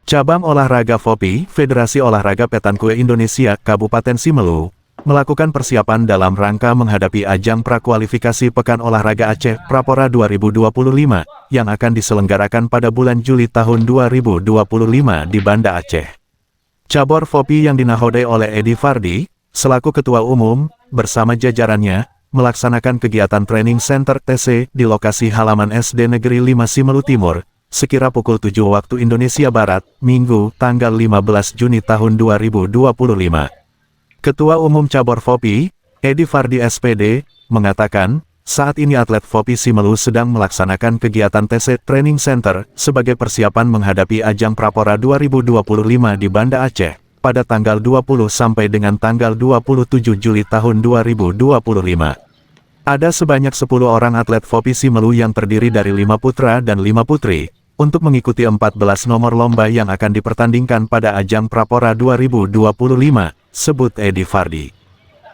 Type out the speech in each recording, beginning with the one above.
Cabang Olahraga FOPI, Federasi Olahraga Petankue Indonesia, Kabupaten Simelu, melakukan persiapan dalam rangka menghadapi ajang prakualifikasi Pekan Olahraga Aceh Prapora 2025, yang akan diselenggarakan pada bulan Juli tahun 2025 di Banda Aceh. Cabur FOPI yang dinahodai oleh Edi Fardi, selaku Ketua Umum, bersama jajarannya, melaksanakan kegiatan training center TC di lokasi halaman SD Negeri 5 Simelu Timur, sekira pukul 7 waktu Indonesia Barat, Minggu, tanggal 15 Juni tahun 2025. Ketua Umum Cabur FOPI, Edi Fardi SPD, mengatakan, saat ini atlet FOPI Simelu sedang melaksanakan kegiatan TC Training Center sebagai persiapan menghadapi ajang Prapora 2025 di Banda Aceh, pada tanggal 20 sampai dengan tanggal 27 Juli tahun 2025. Ada sebanyak 10 orang atlet FOPI Simelu yang terdiri dari 5 putra dan 5 putri, untuk mengikuti 14 nomor lomba yang akan dipertandingkan pada ajang Prapora 2025, sebut Edi Fardi.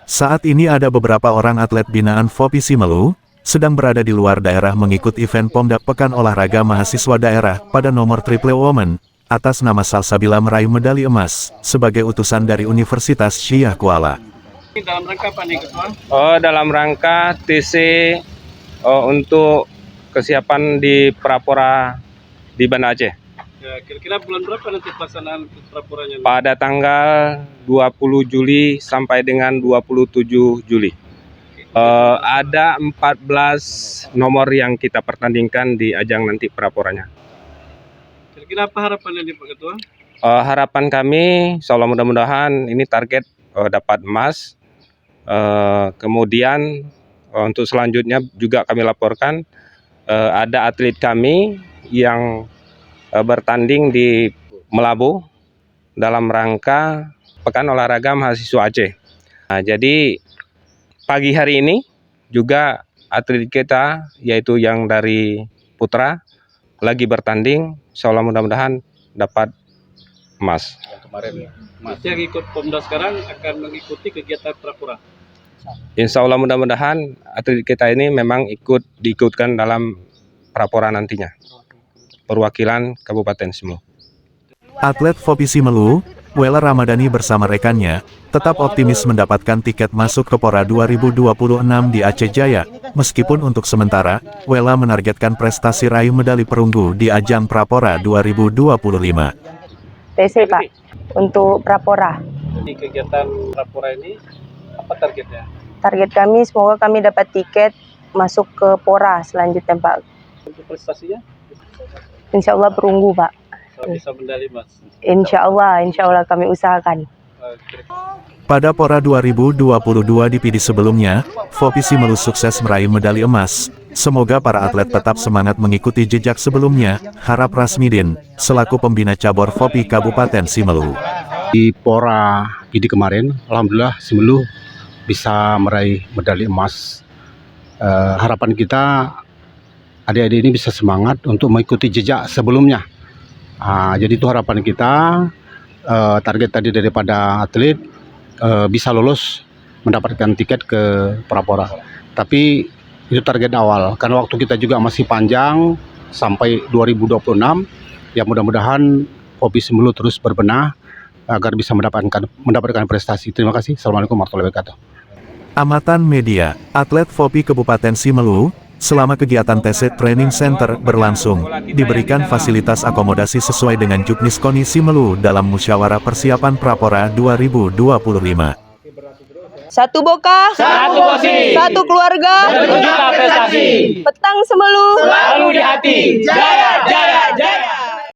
Saat ini ada beberapa orang atlet binaan FOPI Simelu, sedang berada di luar daerah mengikuti event Pomda Pekan Olahraga Mahasiswa Daerah pada nomor triple woman, atas nama Salsabila meraih medali emas, sebagai utusan dari Universitas Syriah Kuala. Dalam rangka apa nih, Ketua? Dalam rangka TC untuk kesiapan di Prapora di Banda Aceh. Ya, kira-kira bulan berapa nanti pelaksanaan Praporanya? Pada tanggal 20 Juli sampai dengan 27 Juli. Ada 14 nomor yang kita pertandingkan di ajang nanti Praporanya. Kira-kira apa harapannya nih, Pak Ketua? Harapan kami, insya Allah mudah-mudahan ini target dapat emas. Kemudian untuk selanjutnya juga kami laporkan ada atlet kami yang bertanding di Melabu dalam rangka Pekan Olahraga Mahasiswa Aceh. Nah, jadi pagi hari ini juga atlet kita yaitu yang dari putra lagi bertanding, insya Allah mudah-mudahan dapat emas. Kemarin ya. Mas yang ikut Pomda sekarang akan mengikuti kegiatan Prapora. Insya Allah mudah-mudahan atlet kita ini memang diikutkan dalam Prapora nantinya. Perwakilan Kabupaten Simelu. Atlet FOPI Simelu, Wela Ramadhani bersama rekannya, tetap optimis mendapatkan tiket masuk ke Pora 2026 di Aceh Jaya, meskipun untuk sementara, Wela menargetkan prestasi raih medali perunggu di ajang Prapora 2025. TC Pak, untuk Prapora. Di kegiatan Prapora ini, apa targetnya? Target kami semoga kami dapat tiket masuk ke Pora selanjutnya Pak. Untuk prestasinya? Insya Allah perunggu Pak. Bisa medali emas. Insya Allah kami usahakan. Pada Pora 2022 di PD sebelumnya, FOPI Simelu sukses meraih medali emas. Semoga para atlet tetap semangat mengikuti jejak sebelumnya, harap Rasmidin, selaku pembina cabur FOPI Kabupaten Simelu. Di Pora PD kemarin, alhamdulillah Simelu bisa meraih medali emas. Harapan kita adik-adik ini bisa semangat untuk mengikuti jejak sebelumnya. Jadi itu harapan kita, target tadi daripada atlet bisa lolos mendapatkan tiket ke Prapora. Tapi itu target awal, karena waktu kita juga masih panjang sampai 2026. Ya mudah-mudahan FOPI Simelu terus berbenah agar bisa mendapatkan prestasi. Terima kasih. Assalamualaikum warahmatullahi wabarakatuh. Amatan Media, atlet FOPI Kabupaten Simelu, selama kegiatan TC Training Center berlangsung, diberikan fasilitas akomodasi sesuai dengan Juknis KONI Simelu dalam musyawarah persiapan Prapora 2025. Satu Boka, Satu Bosi, satu keluarga, satu juta prestasi. Petang Simelu. Selalu di hati. Jaya, jaya, jaya.